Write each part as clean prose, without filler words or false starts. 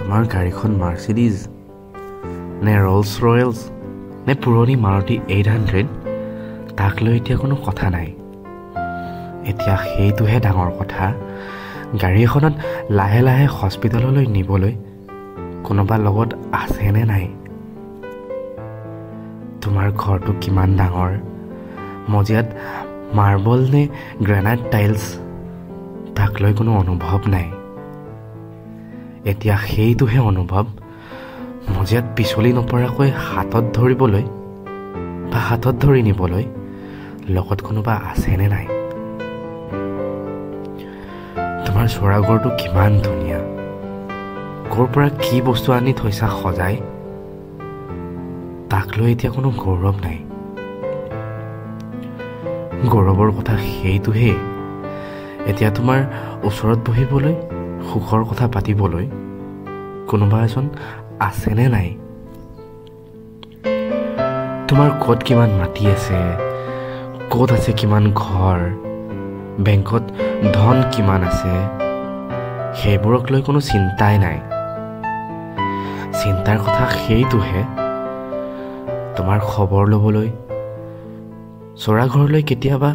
তোমাৰ গাড়ীখন মাৰ্চিডিজ নে ৰলছ ৰয়েলছ নে পুৰণি মাৰুতি 800 তাক লৈ এতিয়া কোনো কথা নাই। এতিয়া সেইটোহে ডাঙৰ কথা, গাড়ী এখনত লাহে লাহে হস্পিটেললৈ নিবলৈ কোনোবা লগত আছে নে নাই। তোমাৰ ঘৰটো কিমান ডাঙৰ, মজিয়াত মাৰ্বল নে গ্ৰেনাইট টাইলছ তাক লৈ কোনো অনুভৱ নাই। এতিয়া সেইটোহে অনুভৱ, মজিয়াত পিছলি নপৰাকৈ হাতত ধৰিবলৈ বা হাতত ধৰি নিবলৈ লগত কোনোবা আছেনে নাই। তোমাৰ চৰাঘৰটো কিমান ধুনীয়া, ক'ৰ পৰা কি বস্তু আনি থৈছা সজাই, তাক লৈ এতিয়া কোনো গৌৰৱ নাই। গৌৰৱৰ কথা সেইটোহে, এতিয়া তোমাৰ ওচৰত বহিবলৈ, সুখৰ কথা পাতিবলৈ কোনোবা এজন আছেনে নাই। তোমাৰ ক'ত কিমান মাটি আছে, ক'ত আছে কিমান ঘৰ, বেংকত ধন কিমান আছে, সেইবোৰক লৈ কোনো চিন্তাই নাই। চিন্তাৰ কথা সেইটোহে, তোমাৰ খবৰ ল'বলৈ চৰাঘৰলৈ কেতিয়াবা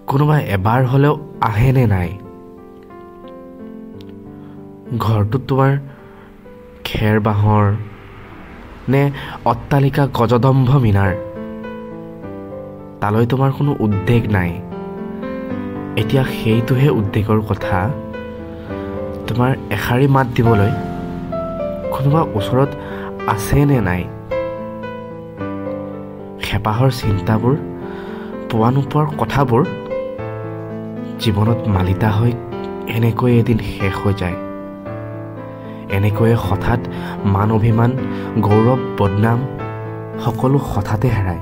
কোনোবা এবাৰ হ'লেও আহেনে নাই। ঘৰটোত তোমাৰ খেৰ বাঁহৰ নে অট্টালিকা গজদম্ভ মিনাৰ, তালৈ তোমাৰ কোনো উদ্বেগ নাই। এতিয়া সেইটোহে উদ্বেগৰ কথা, তোমাৰ এষাৰি মাত দিবলৈ কোনোবা ওচৰত আছে নে নাই। হেঁপাহৰ চিন্তাবোৰ, পোৱা নোপোৱাৰ কথাবোৰ জীৱনত মালিতা হৈ এনেকৈ এদিন শেষ হৈ যায়। এনেকৈয়ে হঠাৎ মান অভিমান, গৌৰৱ, বদনাম সকলো হঠাতে হেৰায়।